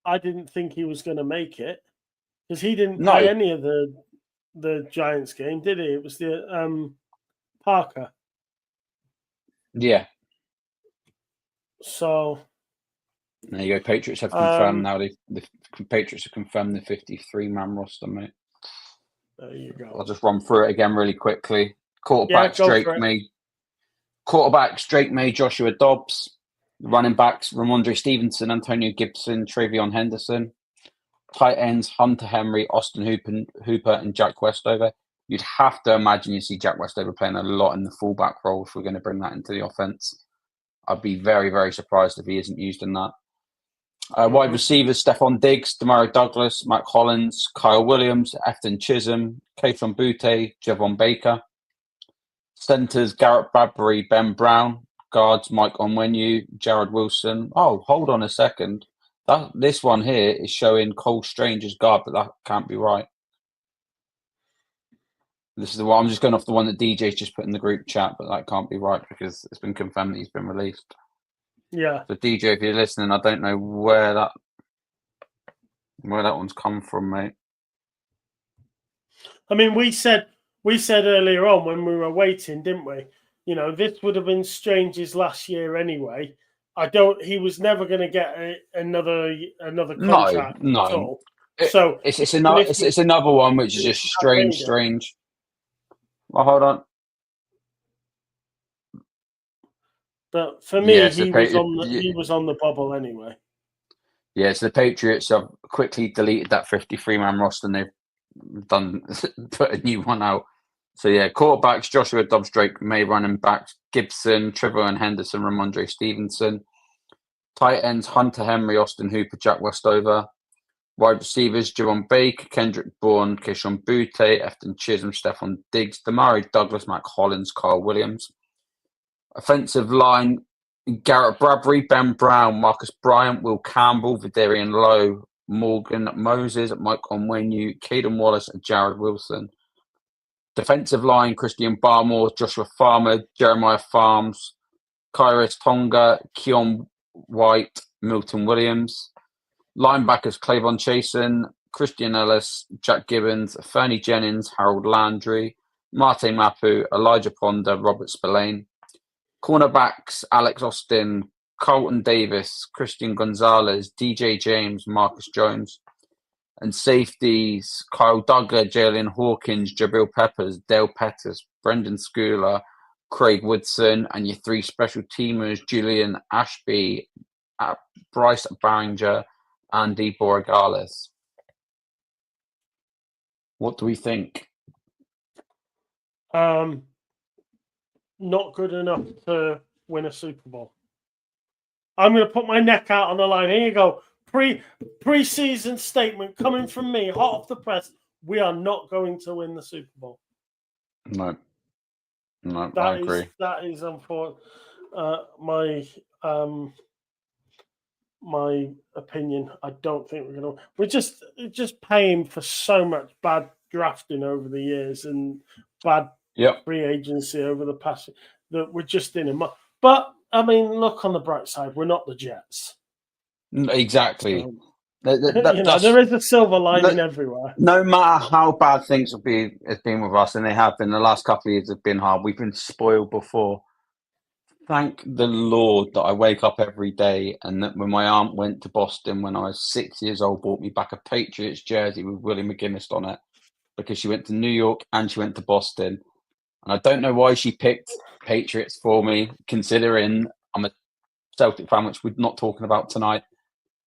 I didn't think he was going to make it because he didn't play any of the Giants game, did he? It was the Parker. Yeah. So there you go. Patriots have confirmed now. The Patriots have confirmed the 53-man roster, mate. There you go. I'll just run through it again really quickly. Quarterbacks Drake May, Joshua Dobbs. Running backs Ramondre Stevenson, Antonio Gibson, Travion Henderson. Tight ends Hunter Henry, Austin Hooper, and Jack Westover. you'd have to imagine you see Jack Westover playing a lot in the fullback role if we're going to bring that into the offense. I'd be very, very surprised if he isn't used in that. Wide receivers, Stephon Diggs, Demario Douglas, Mike Hollins, Kyle Williams, Efton Chisholm, Kayshon Boutte, Javon Baker. Centers, Garrett Bradbury, Ben Brown. Guards, Mike Onwenu, Jared Wilson. Oh, hold on a second. This one here is showing Cole Strange as guard, but that can't be right. This is the one. I'm just going off the one that DJ's just put in the group chat, but that can't be right because it's been confirmed that he's been released. Yeah. So DJ, if you're listening, I don't know where that one's come from, mate. I mean, we said earlier on when we were waiting, didn't we? You know, this would have been Strange's last year anyway. He was never going to get another contract at all. So it's another one which is just strange. Well, hold on. But for me, he was on the bubble anyway. Yeah, so the Patriots have quickly deleted that 53-man roster and they've put a new one out. So yeah, quarterbacks, Joshua Dobbs Drake, May running backs, Gibson, Trevor and Henderson, Ramondre Stevenson. Tight ends, Hunter Henry, Austin Hooper, Jack Westover. Wide receivers, Javon Baker, Kendrick Bourne, Kayshon Boutte, Efton Chisholm, Stephon Diggs, Demario Douglas, Mac Hollins, Kyle Williams. Offensive line, Garrett Bradbury, Ben Brown, Marcus Bryant, Will Campbell, Vidarian Lowe, Morgan Moses, Mike Onwenu, Caden Wallace, and Jared Wilson. Defensive line, Christian Barmore, Joshua Farmer, Jeremiah Farms, Kairos Tonga, Keon White, Milton Williams. Linebackers, Clavon Chasen, Christian Ellis, Jack Gibbons, Fernie Jennings, Harold Landry, Marte Mapu, Elijah Ponder, Robert Spillane. Cornerbacks, Alex Austin, Carlton Davis, Christian Gonzalez, DJ James, Marcus Jones. And safeties, Kyle Duggar, Jalen Hawkins, Jabril Peppers, Dale Pettis, Brendan Schooler, Craig Woodson, and your three special teamers, Julian Ashby, Bryce Barringer, Andy Borregales. What do we think? Not good enough to win a Super Bowl. I'm going to put my neck out on the line. Here you go. Preseason statement coming from me, hot off the press. We are not going to win the Super Bowl. No, I agree. That is unfortunate. My opinion. I don't think we're going to. We're just paying for so much bad drafting over the years and bad free agency over the past that we're just in a. But I mean, look on the bright side. We're not the Jets. Exactly. There is a silver lining everywhere. No matter how bad things have been with us, and they have been, the last couple of years have been hard. We've been spoiled before. Thank the Lord that I wake up every day and that when my aunt went to Boston when I was 6 years old, bought me back a Patriots jersey with Willie McGinnis on it because she went to New York and she went to Boston. And I don't know why she picked Patriots for me, considering I'm a Celtic fan, which we're not talking about tonight.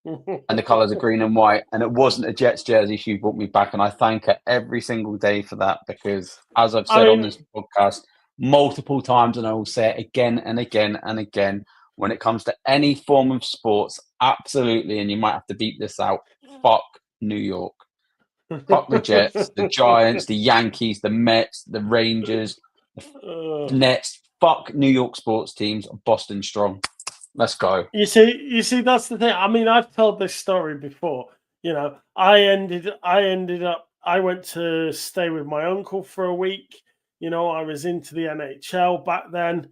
And the colours are green and white. And it wasn't a Jets jersey she brought me back. And I thank her every single day for that because, as I've said on this podcast multiple times, and I will say it again and again and again, when it comes to any form of sports, absolutely, and you might have to beat this out, fuck New York. Fuck the Jets, the Giants, the Yankees, the Mets, the Rangers, the Nets. Fuck New York sports teams. Boston strong. Let's go. You see, that's the thing. I mean, I've told this story before. You know, I went to stay with my uncle for a week. You know, I was into the NHL back then,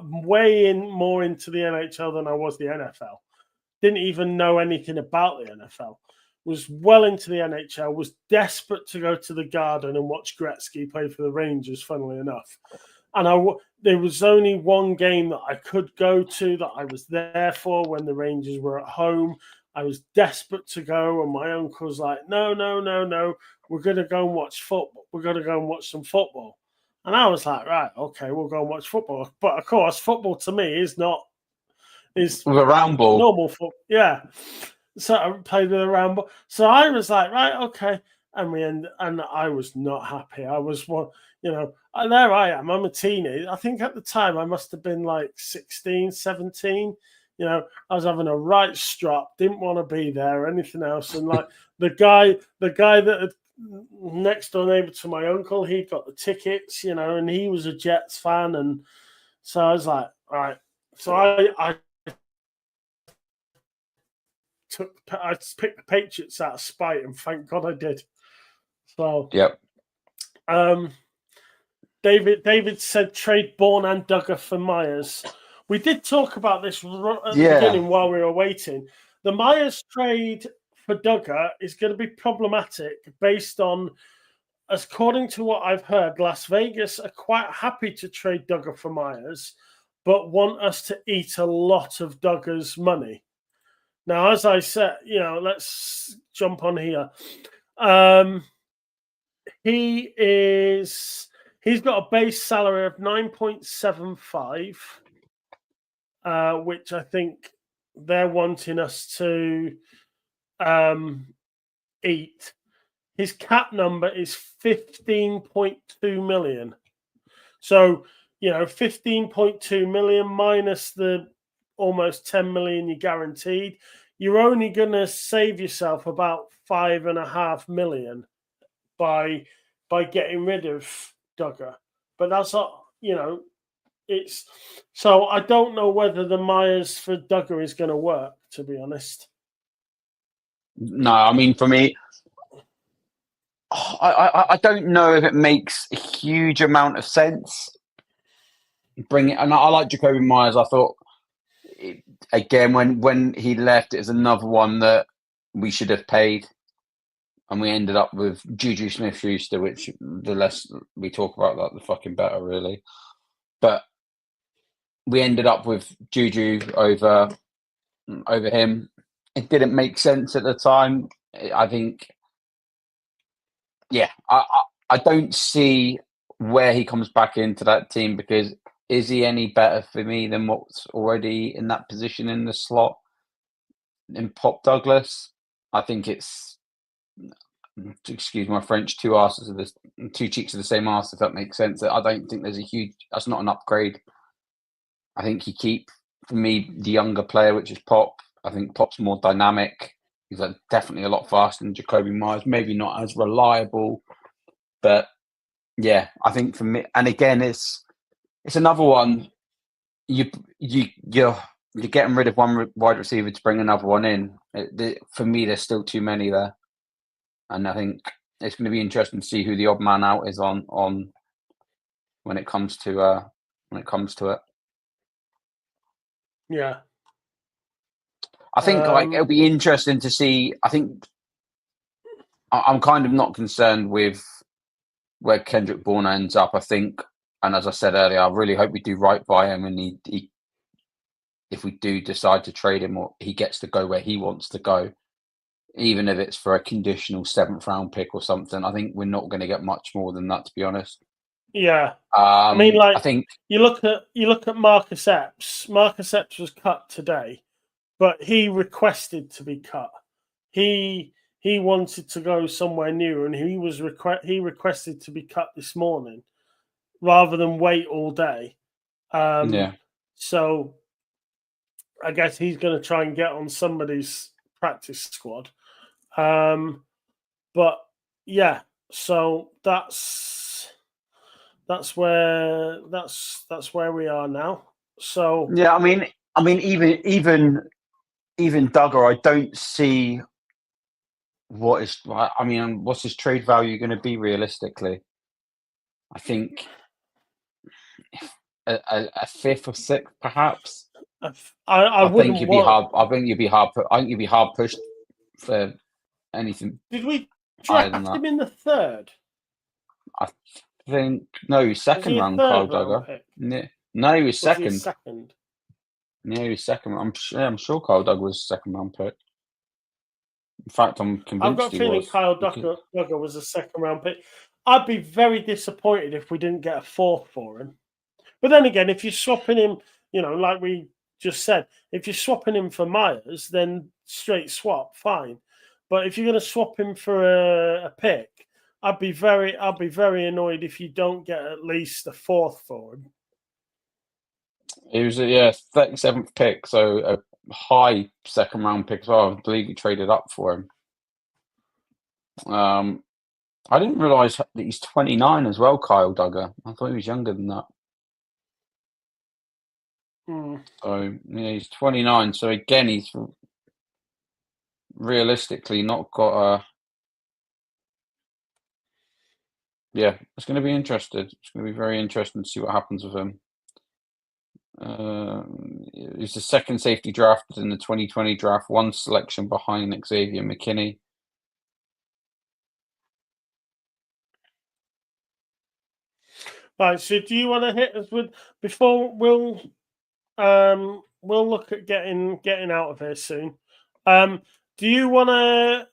way more into the NHL than I was the NFL. Didn't even know anything about the NFL. Was well into the NHL, was desperate to go to the Garden and watch Gretzky play for the Rangers, funnily enough. And there was only one game that I could go to that I was there for when the Rangers were at home. I was desperate to go, and my uncle's like, no, we're going to go and watch football. We're going to go and watch some football. And I was like, right, okay, we'll go and watch football. But, of course, football to me is with a round ball. Normal football, yeah. So I played with a round ball. So I was like, right, okay. and I was not happy. I was one, and there I am. I'm a teenager. I think at the time I must have been like 16, 17. I was having a right strop, didn't want to be there or anything else. And like the guy that had next door neighbor to my uncle, he got the tickets, and he was a Jets fan. And so I was like, all right. So I picked the Patriots out of spite, and thank God I did. So, Yep. David said trade Bourne and Duggar for Myers. We did talk about this at the beginning while we were waiting. The Myers trade for Duggar is going to be problematic based on, according to what I've heard, Las Vegas are quite happy to trade Duggar for Myers, but want us to eat a lot of Duggar's money. Now, as I said, let's jump on here. He's got a base salary of 9.75, which I think they're wanting us to eat. His cap number is 15.2 million. So, 15.2 million minus the almost 10 million you guaranteed, you're only going to save yourself about 5.5 million by getting rid of Duggar. But that's not, it's so I don't know whether the Myers for Duggar is going to work, to be honest. No, I mean, for me, I don't know if it makes a huge amount of sense. Bring it, and I like Jacoby Myers. I thought, again, when he left, it was another one that we should have paid. And we ended up with Juju Smith-Schuster, which the less we talk about that, the fucking better, really. But we ended up with Juju over him. It didn't make sense at the time. I think, I don't see where he comes back into that team, because is he any better for me than what's already in that position in the slot in Pop Douglas? I think it's, excuse my French, two cheeks of the same arse, if that makes sense. I don't think that's not an upgrade. I think you keep, for me, the younger player, which is Pop. I think Pop's more dynamic. He's definitely a lot faster than Jacoby Myers. Maybe not as reliable, but yeah, I think for me, and again, it's another one. You're getting rid of one wide receiver to bring another one in. For me, there's still too many there, and I think it's going to be interesting to see who the odd man out is on when it comes to it. Yeah. I think it'll be interesting to see. I think I'm kind of not concerned with where Kendrick Bourne ends up. I think, and as I said earlier, I really hope we do right by him, and he if we do decide to trade him, or he gets to go where he wants to go, even if it's for a conditional 7th round pick or something. I think we're not going to get much more than that, to be honest. Yeah. I mean, I think you look at Marcus Epps. Marcus Epps was cut today, but he requested to be cut. He wanted to go somewhere new, and he requested to be cut this morning rather than wait all day. So I guess he's going to try and get on somebody's practice squad. But yeah, so that's where we are now. So yeah, I mean, even Duggar, I don't see what's his trade value going to be realistically. I think a 5th or 6th, perhaps. I think you'd be hard. I think you'd be hard pushed for anything. Did we draft him in the 3rd? I think no, second round, Kyle Duggar. No, he was second. Second. Yeah, he was second. I'm sure Kyle Duggar was a 2nd round pick. In fact, I'm convinced I've got a feeling Kyle Duggar was a 2nd round pick. I'd be very disappointed if we didn't get a 4th for him. But then again, if you're swapping him, like we just said, if you're swapping him for Myers, then straight swap, fine. But if you're going to swap him for a pick, I'd be very annoyed if you don't get at least a fourth for him. He was 37th pick, so a high second round pick as well. I believe he traded up for him. I didn't realise that he's 29 as well, Kyle Duggar. I thought he was younger than that. So yeah, he's 29. So again, he's realistically not got a. Yeah, it's going to be interesting. It's going to be very interesting to see what happens with him. He's the second safety drafted in the 2020 draft, one selection behind Xavier McKinney. Right, so do you want to hit us with before we'll look at getting out of here soon. Do you want to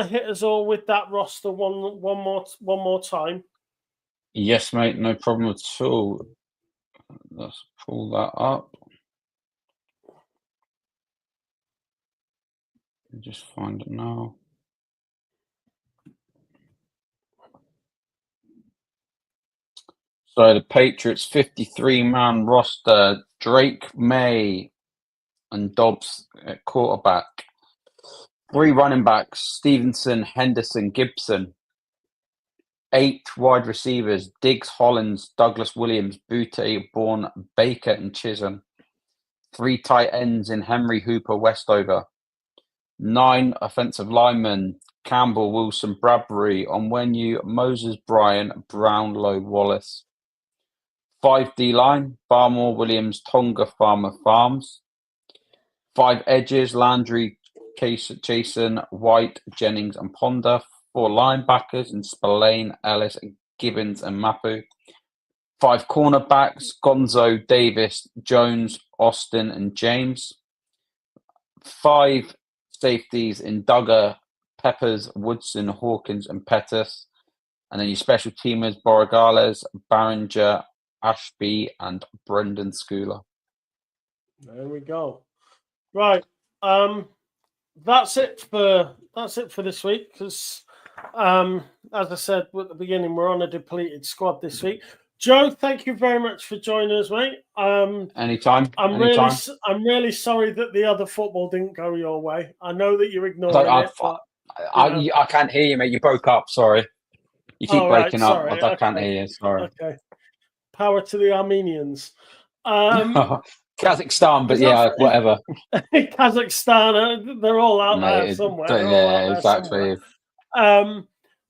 hit us all with that roster one more time? Yes, mate, no problem at all. Let's pull that up. Just find it now. So the Patriots 53-man roster: Drake May and Dobbs at quarterback. 3 running backs: Stevenson, Henderson, Gibson. 8 wide receivers: Diggs, Hollins, Douglas Williams, Butte, Bourne, Baker, and Chisholm. 3 tight ends in Henry, Hooper, Westover. 9 offensive linemen: Campbell, Wilson, Bradbury, Onwenu, Moses, Bryan, Brownlow, Wallace. 5 D-line: Barmore, Williams, Tonga, Farmer, Farms. 5 edges: Landry, Jason, White, Jennings, and Ponder. 4 linebackers: in Spillane, Ellis, Gibbons, and Mapu. 5 cornerbacks: Gonzo, Davis, Jones, Austin, and James. 5 safeties in Duggar, Peppers, Woodson, Hawkins, and Pettis. And then your special teamers: Borregales, Barringer, Ashby, and Brendan Schooler. There we go. Right. That's it for this week, because as I said at the beginning, we're on a depleted squad this week. Joe, thank you very much for joining us, mate. Anytime. I'm really sorry that the other football didn't go your way. I know that you're ignoring it, but I can't hear you, mate. You broke up. Sorry, you keep breaking up. Sorry. I can't hear you. Sorry. Okay. Power to the Armenians. Kazakhstan, but yeah, whatever. Kazakhstan, they're all out there somewhere. Yeah, exactly.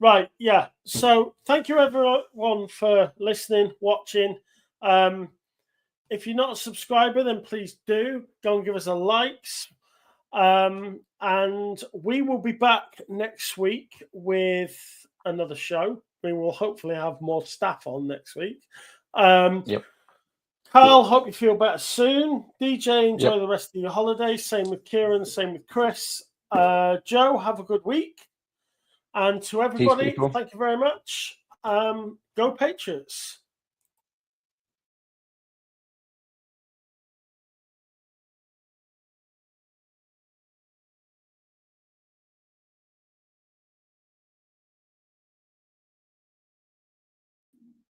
Right, yeah. So thank you everyone for listening, watching. If you're not a subscriber, then please do go and give us a likes. And we will be back next week with another show. We will hopefully have more staff on next week. Yep. Carl, hope you feel better soon. DJ, enjoy the rest of your holiday. Same with Kieran, same with Chris. Joe, have a good week. And to everybody, thank you very much. Go Patriots.